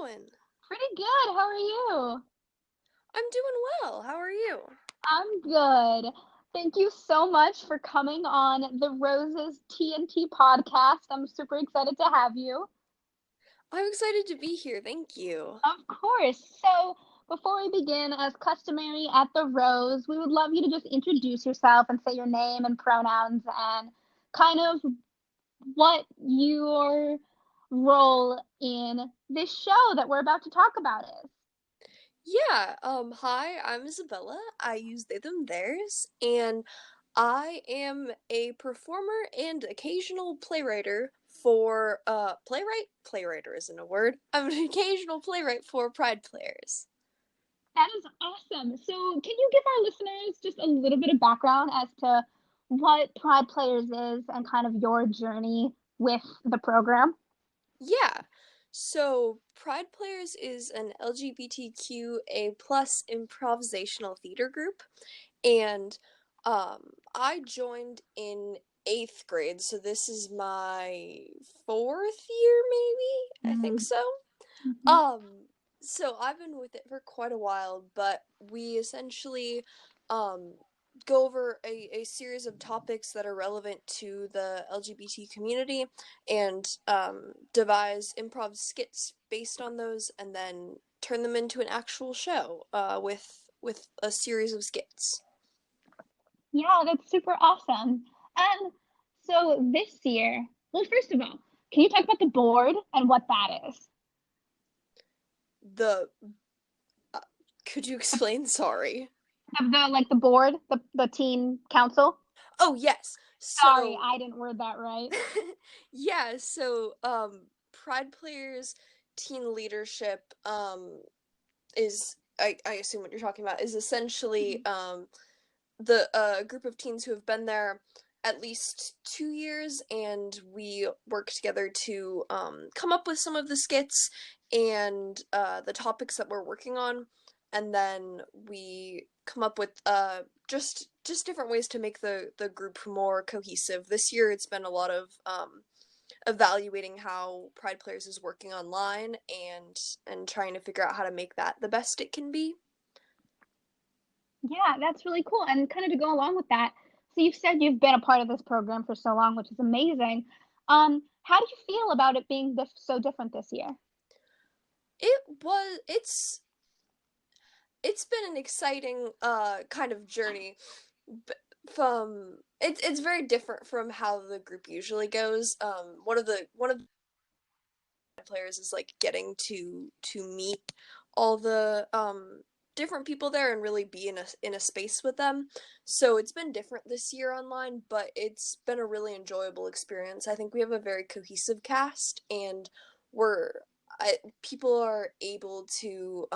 going? Pretty good. How are you? I'm doing well. How are you? I'm good. Thank you so much for coming on the Roses TNT podcast. I'm super excited to have you. I'm excited to be here. Thank you. Of course. So, before we begin, as customary at the Rose, we would love you to just introduce yourself and say your name and pronouns and kind of what your role in this show that we're about to talk about is. Hi, I'm Isabella. I use they, them, theirs, and I am a performer and occasional playwriter for, playwright isn't a word. I'm an occasional playwright for Pride Players. That is awesome. So, can you give our listeners just a little bit of background as to what Pride Players is and kind of your journey with the program? Yeah. So, Pride Players is an LGBTQA plus improvisational theater group, and I joined in 8th grade, so this is my 4th year, maybe? I think so. Mm-hmm. Um, so I've been with it for quite a while, but we essentially um go over a series of topics that are relevant to the LGBT community and devise improv skits based on those and then turn them into an actual show with a series of skits. Yeah, that's super awesome. And so this year, well, first of all, can you talk about the board and what that is? The uh, could you explain? Sorry. The board, the teen council. Oh, yes. Sorry, So I didn't word that right. yeah, so Pride Players teen leadership is I assume what you're talking about is essentially the group of teens who have been there at least 2 years, and we work together to come up with some of the skits and the topics that we're working on, and then we come up with just different ways to make the group more cohesive. This year, it's been a lot of evaluating how Pride Players is working online and trying to figure out how to make that the best it can be. Yeah, that's really cool. And kind of to go along with that, so you've said you've been a part of this program for so long, which is amazing. How do you feel about it being so different this year? It was it's been an exciting kind of journey. From it's very different from how the group usually goes. One of the players is like getting to meet all the different people there and really be in a space with them. So it's been different this year online, but it's been a really enjoyable experience. I think we have a very cohesive cast, and we're people are able to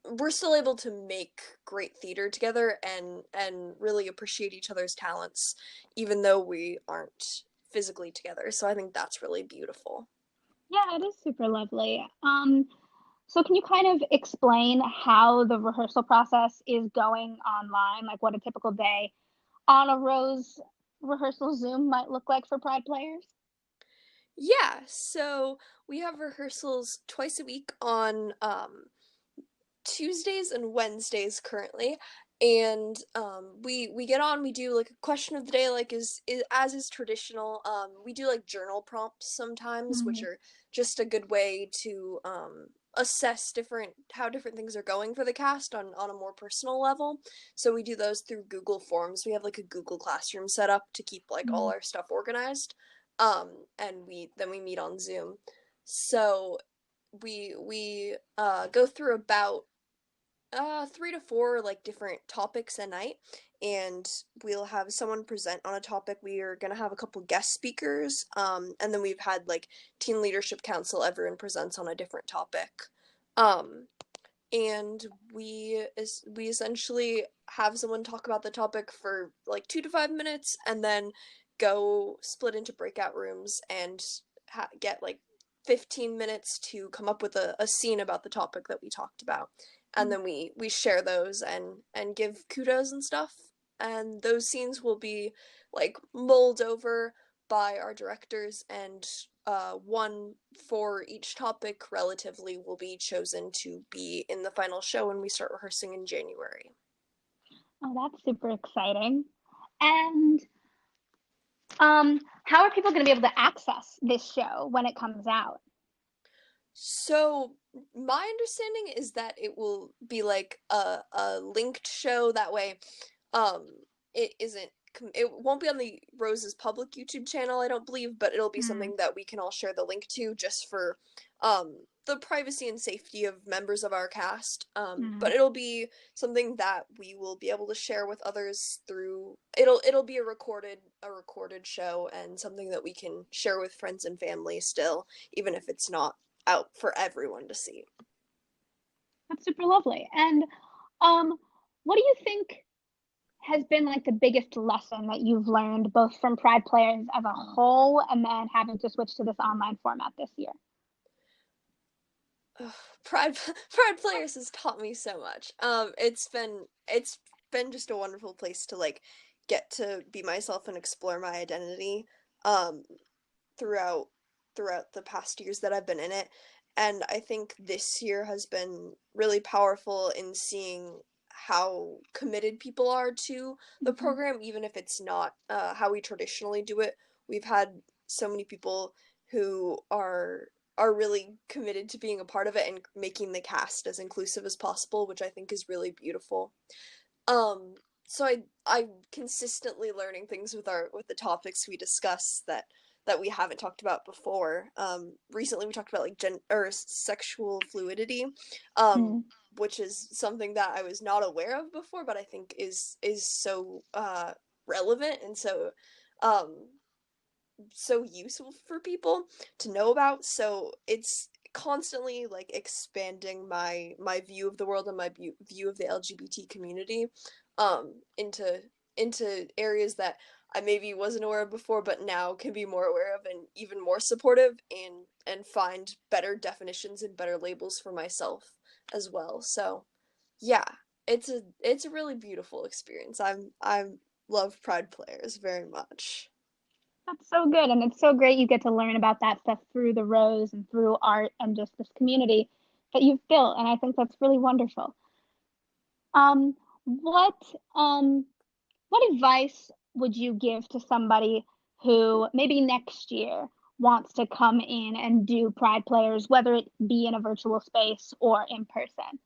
we're still able to make great theater together and really appreciate each other's talents even though we aren't physically together. So I think that's really beautiful. Yeah, it is super lovely. So can you kind of explain how the rehearsal process is going online, like what a typical day on a Rose rehearsal Zoom might look like for Pride players? Yeah, so we have rehearsals twice a week on Tuesdays and Wednesdays currently, and we get on. We do like a question of the day, like is as is traditional. We do like journal prompts sometimes, which Mhm. are just a good way to assess different how different things are going for the cast on a more personal level. So we do those through Google Forms. We have like a Google Classroom set up to keep like all Mhm. our stuff organized. And we meet on Zoom. So we go through about 3 to 4 like different topics a night, and we'll have someone present on a topic. We are gonna have a couple guest speakers, and then we've had like teen leadership council. Everyone presents on a different topic, um, and we essentially have someone talk about the topic for like 2 to 5 minutes, and then go split into breakout rooms and get like 15 minutes to come up with a scene about the topic that we talked about, and then we share those and give kudos and stuff, and those scenes will be like mulled over by our directors, and one for each topic relatively will be chosen to be in the final show when we start rehearsing in January. Oh, that's super exciting. And how are people going to be able to access this show when it comes out? So my understanding is that it will be like a linked show. That way, um, it isn't. It won't be on the Rose's public YouTube channel, I don't believe, but it'll be Mm, something that we can all share the link to just for the privacy and safety of members of our cast. mm. But it'll be something that we will be able to share with others through. It'll be a recorded show, and something that we can share with friends and family still, even if it's not out for everyone to see. That's super lovely. And um, what do you think has been like the biggest lesson that you've learned both from Pride Players as a whole and then having to switch to this online format this year? Ugh, Pride Players has taught me so much. It's been just a wonderful place to like get to be myself and explore my identity. Um, throughout the past years that I've been in it. And I think this year has been really powerful in seeing how committed people are to the Mm-hmm. program, even if it's not how we traditionally do it. We've had so many people who are really committed to being a part of it and making the cast as inclusive as possible, which I think is really beautiful. Um, so I'm consistently learning things with the topics we discuss that we haven't talked about before. Recently we talked about like sexual fluidity, um, Mm. which is something that I was not aware of before, but I think is so relevant and um so useful for people to know about. So it's constantly like expanding my view of the world and my view of the LGBT community into areas that I maybe wasn't aware of before, but now can be more aware of and even more supportive, and find better definitions and better labels for myself as well. So yeah, it's a really beautiful experience. I'm love Pride Players very much. That's so good. And it's so great you get to learn about that stuff through the Rose and through art and just this community that you've built. And I think that's really wonderful. Um, what um what advice would you give to somebody who maybe next year wants to come in and do Pride Players, whether it be in a virtual space or in person?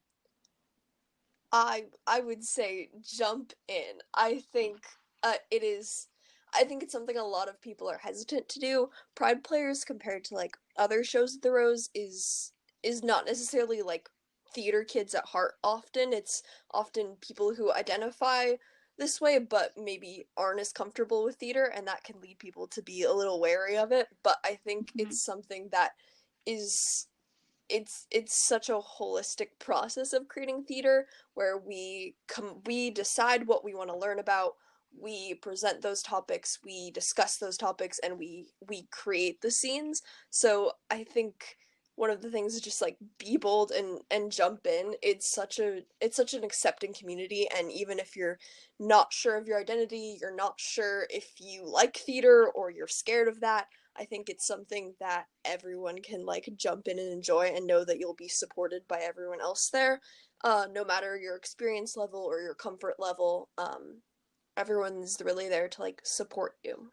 I would say jump in. I think it's something a lot of people are hesitant to do. Pride Players compared to like other shows at the Rose is not necessarily like theater kids at heart often. It's often people who identify this way but maybe aren't as comfortable with theater, and that can lead people to be a little wary of it. But I think Mhm. it's something that is it's such a holistic process of creating theater where we decide what we want to learn about, we present those topics, we discuss those topics, and we create the scenes. So I think one of the things is just like be bold and jump in. It's such an accepting community, and even if you're not sure of your identity, you're not sure if you like theater or you're scared of that, I think it's something that everyone can like jump in and enjoy and know that you'll be supported by everyone else there. No matter your experience level or your comfort level, everyone's really there to like support you.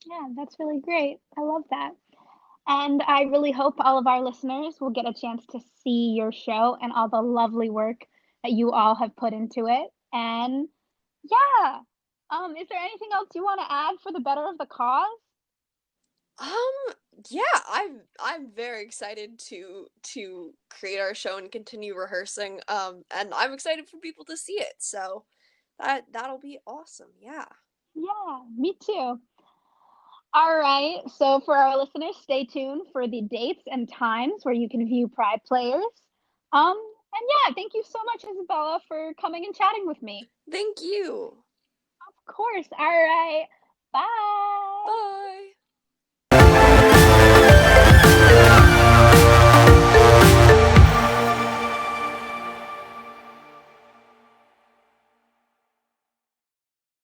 Yeah, that's really great. I love that. And I really hope all of our listeners will get a chance to see your show and all the lovely work that you all have put into it. And yeah, is there anything else you want to add for the better of the cause? Um, yeah, I'm very excited to create our show and continue rehearsing. And I'm excited for people to see it. So that'll be awesome. Yeah. Yeah, me too. All right. So for our listeners, stay tuned for the dates and times where you can view Pride Players. Um, and yeah, thank you so much, Isabella, for coming and chatting with me. Thank you. Of course. All right. Bye. Bye.